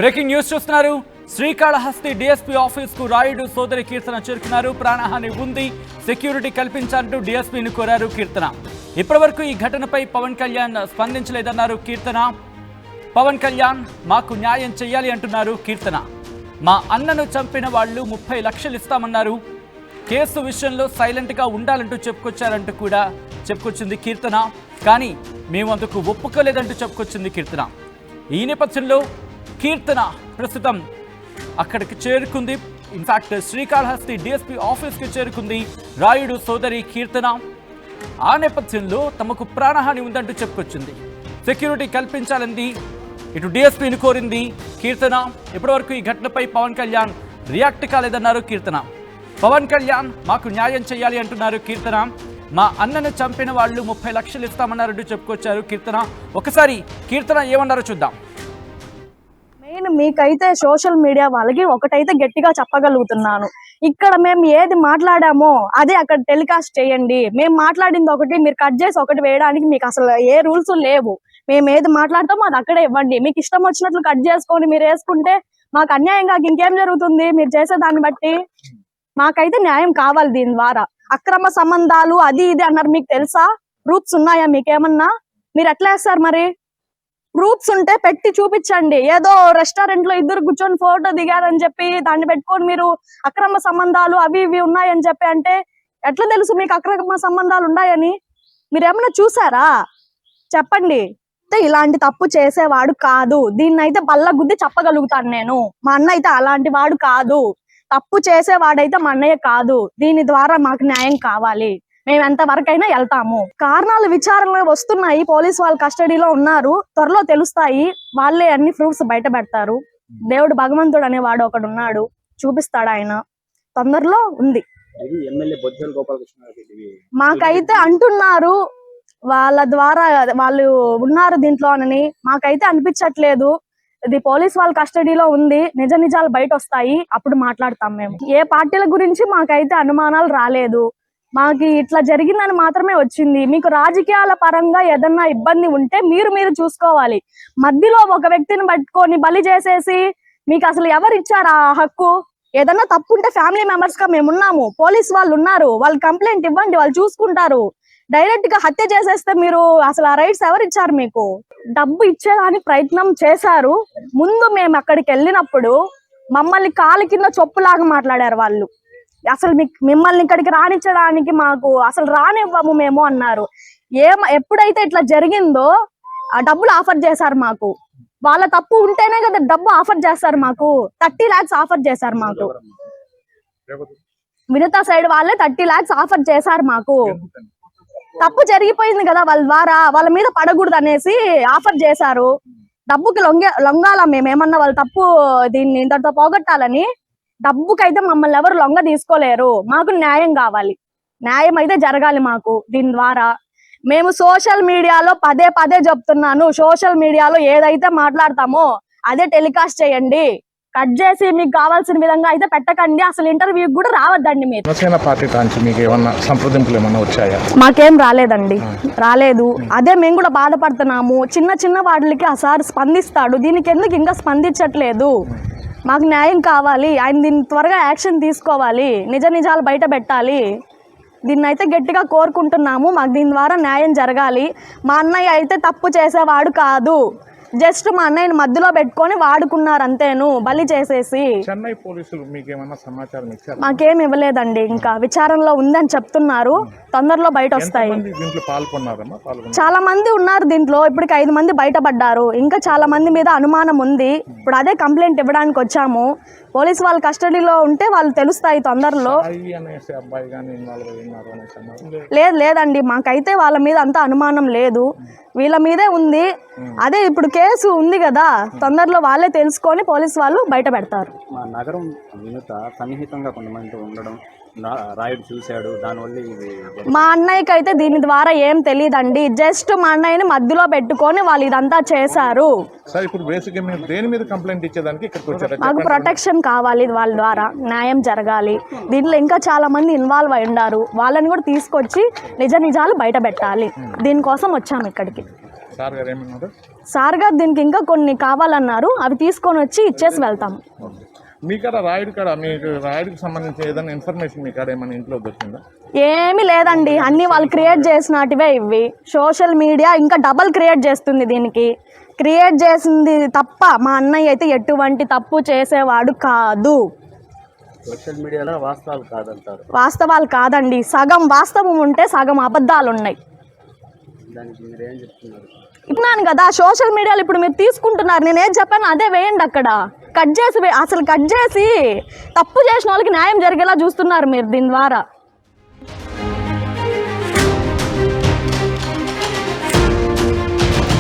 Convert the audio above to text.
Breaking news చూస్తున్నారు. Srikalahasti DSP office కు రాయుడు సోదరి కీర్తన చేరుకున్నారు. ప్రాణహాని ఉంది, సెక్యూరిటీ కల్పించాలంటూ డీఎస్పీని కోరారు కీర్తన. ఇప్పటివరకు ఈ ఘటనపై పవన్ కళ్యాణ్ స్పందించలేదన్నారు కీర్తన. పవన్ కళ్యాణ్ మాకు న్యాయం చేయాలి అంటున్నారు కీర్తన. మా అన్నను చంపిన వాళ్ళు 30 లక్షలు ఇస్తామన్నారు. కేసు విషయంలో సైలెంట్గా ఉండాలంటూ చెప్పుకొచ్చింది కీర్తన. కానీ మేము అందుకు ఒప్పుకోలేదంటూ చెప్పుకొచ్చింది కీర్తన. ఈ నేపథ్యంలో కీర్తన ప్రస్తుతం అక్కడికి చేరుకుంది. ఇన్ఫాక్ట్ శ్రీకాళహస్తి డీఎస్పీ ఆఫీస్కి చేరుకుంది రాయుడు సోదరి కీర్తన. ఆ నేపథ్యంలో తమకు ప్రాణహాని ఉందంటూ చెప్పుకొచ్చింది. సెక్యూరిటీ కల్పించాలని ఇటు డీఎస్పీని కోరింది కీర్తన. ఇప్పటివరకు ఈ ఘటనపై పవన్ కళ్యాణ్ రియాక్ట్ కాలేదన్నారు కీర్తన. పవన్ కళ్యాణ్ మాకు న్యాయం చేయాలి అంటున్నారు కీర్తన. మా అన్నను చంపిన వాళ్ళు 30 లక్షలు ఇస్తామన్నారంటూ చెప్పుకొచ్చారు కీర్తన. ఒకసారి కీర్తన ఏమన్నారో చూద్దాం. నేను మీకైతే సోషల్ మీడియా వాళ్ళకి ఒకటైతే గట్టిగా చెప్పగలుగుతున్నాను, ఇక్కడ మేము ఏది మాట్లాడామో అదే అక్కడ టెలికాస్ట్ చేయండి. మేము మాట్లాడింది ఒకటి, మీరు కట్ చేసి ఒకటి వేయడానికి మీకు అసలు ఏ రూల్స్ లేవు. మేము ఏది మాట్లాడతామో అది అక్కడే ఇవ్వండి. మీకు ఇష్టం వచ్చినట్లు కట్ చేసుకొని మీరు వేసుకుంటే మాకు అన్యాయంగా ఇంకేం జరుగుతుంది? మీరు చేసే దాన్ని బట్టి మాకైతే న్యాయం కావాలి. దీని ద్వారా అక్రమ సంబంధాలు అది ఇది అన్నారు. మీకు తెలుసా? ప్రూఫ్స్ ఉన్నాయా మీకేమన్నా? మీరు ఎట్లా వేస్తారు మరి? ప్రూఫ్స్ ఉంటే పెట్టి చూపించండి. ఏదో రెస్టారెంట్ లో ఇద్దరు కూర్చొని ఫోటో దిగారని చెప్పి దాన్ని పెట్టుకొని మీరు అక్రమ సంబంధాలు అవి ఇవి ఉన్నాయని చెప్పి అంటే ఎట్లా తెలుసు మీకు అక్రమ సంబంధాలు ఉన్నాయని? మీరు ఏమన్నా చూసారా? చెప్పండి. ఇలాంటి తప్పు చేసేవాడు కాదు. దీన్ని అయితే బల్ల గుద్ది చెప్పగలుగుతాను నేను. మా అన్న అయితే అలాంటి వాడు కాదు. తప్పు చేసేవాడైతే మా అన్నయ్య కాదు. దీని ద్వారా మాకు న్యాయం కావాలి. మేము ఎంత వరకైనా వెళ్తాము. కారణాలు విచారణలు వస్తున్నాయి. పోలీసు వాళ్ళ కస్టడీలో ఉన్నారు. త్వరలో తెలుస్తాయి. వాళ్ళే అన్ని ప్రూఫ్స్ బయట పెడతారు. దేవుడు భగవంతుడు అనేవాడు ఒకడు ఉన్నాడు, చూపిస్తాడు ఆయన. తొందరలో ఉంది. మాకైతే అంటున్నారు వాళ్ళ ద్వారా వాళ్ళు ఉన్నారు దీంట్లో అని. మాకైతే అనిపించట్లేదు. ఇది పోలీస్ వాళ్ళ కస్టడీలో ఉంది. నిజ నిజాలు బయట వస్తాయి, అప్పుడు మాట్లాడతాం. మేము ఏ పార్టీల గురించి మాకైతే అనుమానాలు రాలేదు. మాకు ఇట్లా జరిగిందని మాత్రమే వచ్చింది. మీకు రాజకీయాల పరంగా ఏదన్నా ఇబ్బంది ఉంటే మీరు చూసుకోవాలి. మధ్యలో ఒక వ్యక్తిని పట్టుకొని బలి చేసేసి మీకు అసలు ఎవరు ఇచ్చారు ఆ హక్కు? ఏదన్నా తప్పు ఉంటే ఫ్యామిలీ మెంబర్స్ గా మేము ఉన్నాము, పోలీస్ వాళ్ళు ఉన్నారు, వాళ్ళు కంప్లైంట్ ఇవ్వండి, వాళ్ళు చూసుకుంటారు. డైరెక్ట్ గా హత్య చేసేస్తే మీరు అసలు ఆ రైట్స్ ఎవరు ఇచ్చారు మీకు? డబ్బు ఇచ్చేదానికి ప్రయత్నం చేశారు. ముందు మేము అక్కడికి వెళ్ళినప్పుడు మమ్మల్ని కాలు కింద చొప్పులాగా మాట్లాడారు వాళ్ళు. అసలు మిమ్మల్ని ఇక్కడికి రానిచ్చడానికి మాకు అసలు రానివ్వము మేము అన్నారు. ఎప్పుడైతే ఇట్లా జరిగిందో ఆ డబ్బులు ఆఫర్ చేశారు మాకు. వాళ్ళ తప్పు ఉంటేనే కదా డబ్బు ఆఫర్ చేస్తారు మాకు. 30 lakhs ఆఫర్ చేశారు మాకు. వినత సైడ్ వాళ్ళే 30 lakhs ఆఫర్ చేశారు మాకు. తప్పు జరిగిపోయింది కదా, వాళ్ళ ద్వారా వాళ్ళ మీద పడకూడదు అనేసి ఆఫర్ చేశారు. డబ్బుకి లొంగాల మేమేమన్నా వాళ్ళ తప్పు దీన్ని ఇంతటితో పోగొట్టాలని. డబ్బుకైతే మమ్మల్ని ఎవరు లొంగ తీసుకోలేరు. మాకు న్యాయం కావాలి. న్యాయం అయితే జరగాలి మాకు. దీని ద్వారా మేము సోషల్ మీడియాలో పదే చెప్తున్నాను, సోషల్ మీడియాలో ఏదైతే మాట్లాడతామో అదే టెలికాస్ట్ చేయండి. కట్ చేసి మీకు కావాల్సిన విధంగా అయితే పెట్టకండి. అసలు ఇంటర్వ్యూ కూడా రావద్దండి. మీరు మాకేం రాలేదండి, రాలేదు. అదే మేము కూడా బాధపడుతున్నాము. చిన్న వాటికి ఆ సార్ స్పందిస్తాడు, దీనికి ఎందుకు ఇంకా స్పందించట్లేదు? మాకు న్యాయం కావాలి. ఆయన దీన్ని త్వరగా యాక్షన్ తీసుకోవాలి. నిజాలు బయట పెట్టాలి. దీన్ని అయితే గట్టిగా కోరుకుంటున్నాము. మాకు దీని ద్వారా న్యాయం జరగాలి. మా అన్నయ్య అయితే తప్పు చేసేవాడు కాదు. జస్ట్ మా అన్నయ్యని మధ్యలో పెట్టుకొని వాడుకున్నారు అంతేను, బలి చేసేసి. చెన్నై పోలీసులు మీకేమన్నా సమాచారం ఇచ్చారా? మాకేం ఇవ్వలేదండి. ఇంకా విచారణలో ఉందని చెప్తున్నారు. తొందరలో బయట వస్తాయి. చాలా మంది ఉన్నారు దీంట్లో. ఇప్పటికి 5 మంది బయటపడ్డారు. ఇంకా చాలా మంది మీద అనుమానం ఉంది. ఇప్పుడు అదే కంప్లైంట్ ఇవ్వడానికి వచ్చాము. పోలీసు వాళ్ళ కస్టడీలో ఉంటే వాళ్ళు తెలుస్తాయి తొందరలో. లేదండి, మాకైతే వాళ్ళ మీద అంత అనుమానం లేదు. వీళ్ళ మీదే ఉంది. అదే ఇప్పుడు కేసు ఉంది కదా, తొందరలో వాళ్ళే తెలుసుకొని పోలీసు వాళ్ళు బయట పెడతారు. మా నగరం వినత సన్నిహితంగా కొంతమంది ఉండడం రాయుడు చూశాడు. దానివల్ల మా అన్నయ్యకి అయితే దీని ద్వారా ఏం తెలియదండి. జస్ట్ మా అన్నయ్యని మధ్యలో పెట్టుకొని వాళ్ళు ఇదంతా చేశారు. మాకు ప్రొటెక్షన్ కావాలి. వాళ్ళ ద్వారా న్యాయం జరగాలి. దీంట్లో ఇంకా చాలా మంది ఇన్వాల్వ్ అయి ఉన్నారు. వాళ్ళని కూడా తీసుకొచ్చి నిజాలు బయట పెట్టాలి. దీనికోసం వచ్చాము ఇక్కడికి. సార్ గారు ఏమన్నారు? సార్ గారు దీనికి ఇంకా కొన్ని కావాలన్నారు, అవి తీసుకొని వచ్చి ఇచ్చేసి వెళ్తాం. ఓకే. మీ కాడ మీకు రాయుడికి సంబంధించి ఏదైనా ఇన్ఫర్మేషన్ మీ కాడ ఏమైనా ఇంట్లో దొరికిందా? ఏమీ లేదండి, అన్ని వాళ్ళు క్రియేట్ చేసినటివే ఇవి. సోషల్ మీడియా ఇంకా డబల్ క్రియేట్ చేస్తుంది దీనికి. క్రియేట్ చేసింది తప్ప మా అన్నయ్య అయితే ఎటువంటి తప్పు చేసేవాడు కాదు. సోషల్ మీడియాలో వాస్తవాలు కాదంటారు. వాస్తవాలు కాదండి, సగం వాస్తవం ఉంటే సగం అబద్ధాలు ఉన్నాయి. దానికి మీరు ఏం చెప్తున్నారు? ఇన్నాను కదా, సోషల్ మీడియాలో ఇప్పుడు మీరు తీసుకుంటున్నారు, నేను ఏం చెప్పాను అదే వేయండి. అక్కడ కట్ చేసి అసలు కట్ చేసి తప్పు చేసిన వాళ్ళకి న్యాయం జరిగేలా చూస్తున్నారు మీరు దీని ద్వారా.